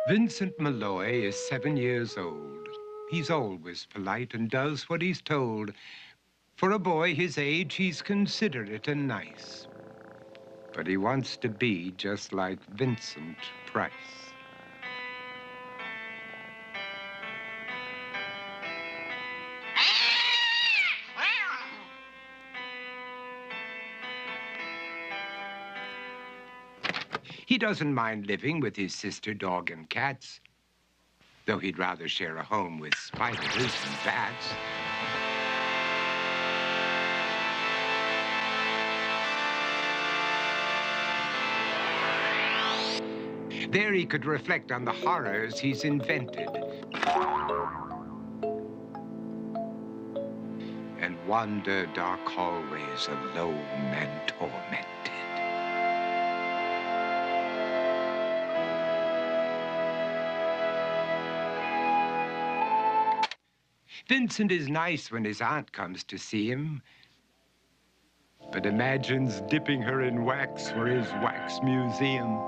Vincent Malloy is 7 years old. He's always polite and does what he's told. For a boy his age, he's considerate and nice. But he wants to be just like Vincent Price. He doesn't mind living with his sister, dog, and cats, though he'd rather share a home with spiders and bats. There he could reflect on the horrors he's invented and wander dark hallways alone and tormented. Vincent is nice when his aunt comes to see him, but imagines dipping her in wax for his wax museum.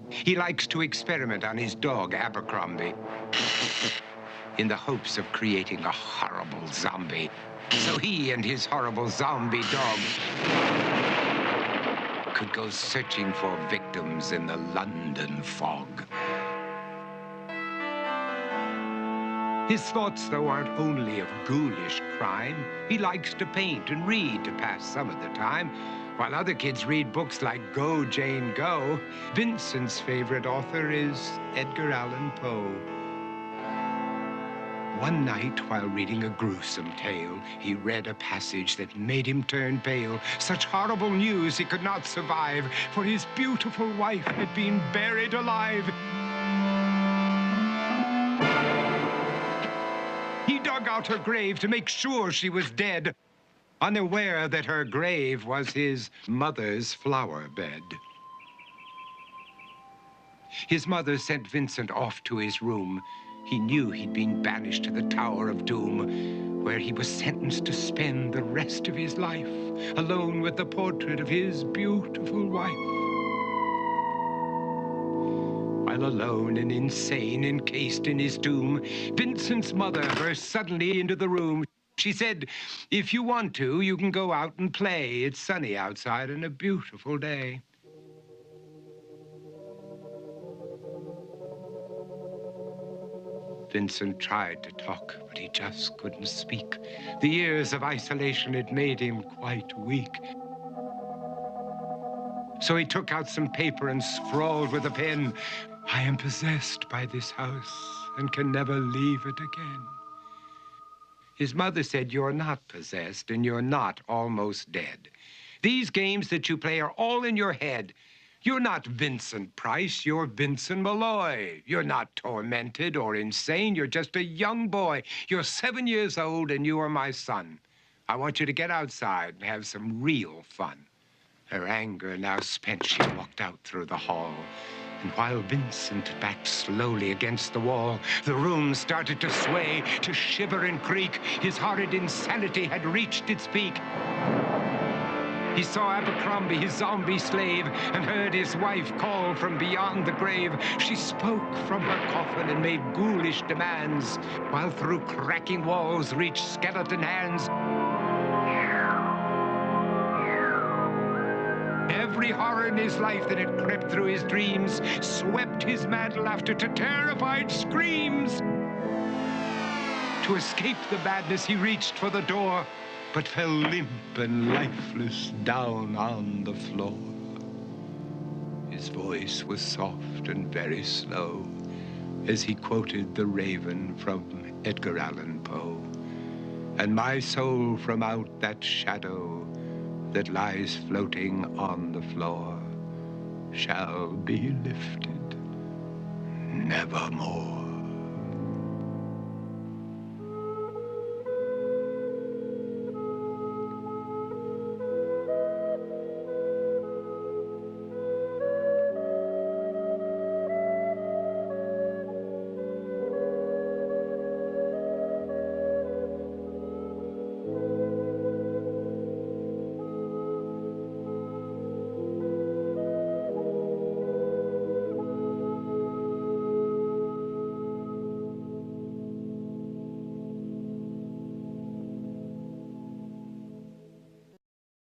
He likes to experiment on his dog, Abercrombie, in the hopes of creating a horrible zombie. So he and his horrible zombie dog could go searching for victims in the London fog. His thoughts, though, aren't only of ghoulish crime. He likes to paint and read to pass some of the time. While other kids read books like Go, Jane, Go, Vincent's favorite author is Edgar Allan Poe. One night, while reading a gruesome tale, he read a passage that made him turn pale. Such horrible news he could not survive, for his beautiful wife had been buried alive. He dug out her grave to make sure she was dead, unaware that her grave was his mother's flower bed. His mother sent Vincent off to his room. He knew he'd been banished to the Tower of Doom, where he was sentenced to spend the rest of his life alone with the portrait of his beautiful wife. While alone and insane, encased in his tomb, Vincent's mother burst suddenly into the room. She said, "If you want to, you can go out and play. It's sunny outside and a beautiful day." Vincent tried to talk, but he just couldn't speak. The years of isolation had made him quite weak. So he took out some paper and scrawled with a pen, "I am possessed by this house and can never leave it again." His mother said, "You're not possessed and you're not almost dead. These games that you play are all in your head. You're not Vincent Price, you're Vincent Malloy. You're not tormented or insane, you're just a young boy. You're 7 years old and you are my son. I want you to get outside and have some real fun." Her anger now spent, she walked out through the hall. And while Vincent backed slowly against the wall, the room started to sway, to shiver and creak. His horrid insanity had reached its peak. He saw Abercrombie, his zombie slave, and heard his wife call from beyond the grave. She spoke from her coffin and made ghoulish demands, while through cracking walls reached skeleton hands. Every horror in his life that had crept through his dreams swept his mad laughter to terrified screams. To escape the madness, he reached for the door, but fell limp and lifeless down on the floor. His voice was soft and very slow as he quoted The Raven from Edgar Allan Poe. "And my soul from out that shadow that lies floating on the floor shall be lifted nevermore."